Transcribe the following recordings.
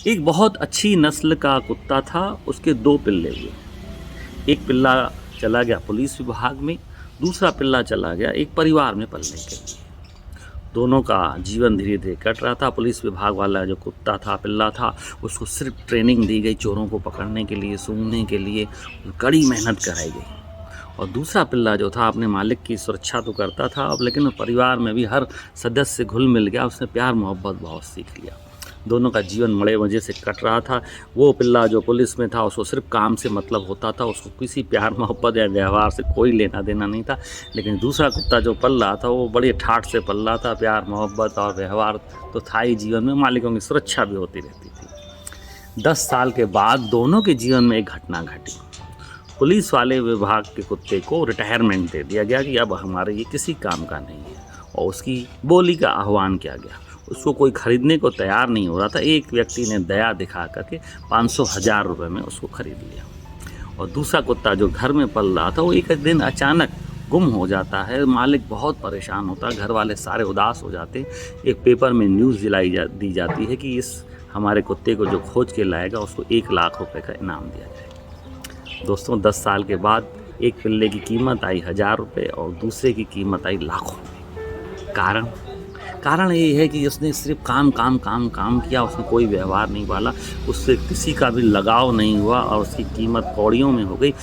एक बहुत अच्छी नस्ल का कुत्ता था, उसके 2 पिल्ले हुए। एक पिल्ला चला गया पुलिस विभाग में, दूसरा पिल्ला चला गया एक परिवार में पलने के लिए। दोनों का जीवन धीरे-धीरे कट रहा था। पुलिस विभाग वाला जो कुत्ता था, पिल्ला था, उसको सिर्फ़ ट्रेनिंग दी गई चोरों को पकड़ने के लिए, सूंघने के लिए, कड़ी मेहनत कराई गई। और दूसरा पिल्ला जो था अपने मालिक की सुरक्षा तो करता था अब, लेकिन परिवार में भी हर सदस्य से घुल मिल गया, उसने प्यार मोहब्बत बहुत सीख लिया। दोनों का जीवन बड़े मज़े से कट रहा था। वो पिल्ला जो पुलिस में था उसको सिर्फ़ काम से मतलब होता था, उसको किसी प्यार मोहब्बत या व्यवहार से कोई लेना देना नहीं था। लेकिन दूसरा कुत्ता जो पल रहा था वो बड़े ठाठ से पल रहा था, प्यार मोहब्बत और व्यवहार तो था ही जीवन में, मालिकों की सुरक्षा भी होती रहती थी। 10 साल के बाद दोनों के जीवन में एक घटना घटी। पुलिस वाले विभाग के कुत्ते को रिटायरमेंट दे दिया गया कि अब हमारे ये किसी काम का नहीं है, और उसकी बोली का आह्वान किया गया। उसको कोई ख़रीदने को तैयार नहीं हो रहा था। एक व्यक्ति ने दया दिखा करके 500,000 रुपये में उसको ख़रीद लिया। और दूसरा कुत्ता जो घर में पल रहा था वो एक दिन अचानक गुम हो जाता है। मालिक बहुत परेशान होता है, घर वाले सारे उदास हो जाते। एक पेपर में न्यूज़ दी जाती है कि इस हमारे कुत्ते को जो खोज के लाएगा उसको 1 लाख रुपये का इनाम दिया जाएगा। दोस्तों, 10 साल के बाद एक पिल्ले की कीमत आई 1000 रुपये और दूसरे की कीमत आई लाखों में। कारण ये है कि उसने सिर्फ काम काम काम काम किया, उसने कोई व्यवहार नहीं पाला, उससे किसी का भी लगाव नहीं हुआ और उसकी कीमत कौड़ियों में हो गई।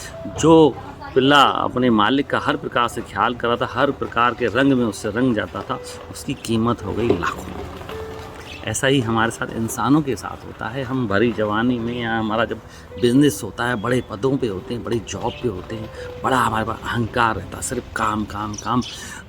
जो पिल्ला अपने मालिक का हर प्रकार से ख्याल कर रहा था, हर प्रकार के रंग में उससे रंग जाता था, उसकी कीमत हो गई लाखों में। ऐसा ही हमारे साथ इंसानों के साथ होता है। हम भरी जवानी में या हमारा जब बिज़नेस होता है, बड़े पदों पे होते हैं, बड़ी जॉब पे होते हैं, बड़ा हमारे पास अहंकार रहता है, सिर्फ काम काम काम।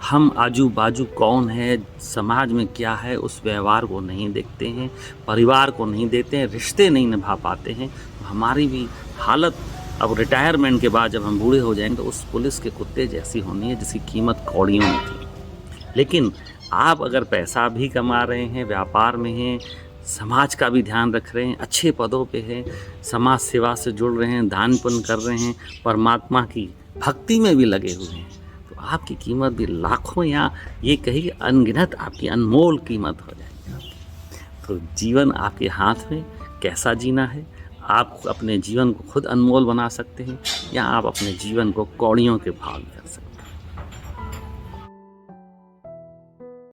हम आजू बाजू कौन है, समाज में क्या है, उस व्यवहार को नहीं देखते हैं, परिवार को नहीं देखते हैं, रिश्ते नहीं निभा पाते हैं। तो हमारी भी हालत अब रिटायरमेंट के बाद जब हम बूढ़े हो जाएंगे तो उस पुलिस के कुत्ते जैसी होनी है जिसकी कीमत कौड़ियों में थी। लेकिन आप अगर पैसा भी कमा रहे हैं, व्यापार में हैं, समाज का भी ध्यान रख रहे हैं, अच्छे पदों पे हैं, समाज सेवा से जुड़ रहे हैं, दान पुण्य कर रहे हैं, परमात्मा की भक्ति में भी लगे हुए हैं, तो आपकी कीमत भी लाखों या ये कहिए अनगिनत आपकी अनमोल कीमत हो जाएगी। तो जीवन आपके हाथ में, कैसा जीना है, आप अपने जीवन को खुद अनमोल बना सकते हैं या आप अपने जीवन को कौड़ियों के भाव में कर सकते हैं।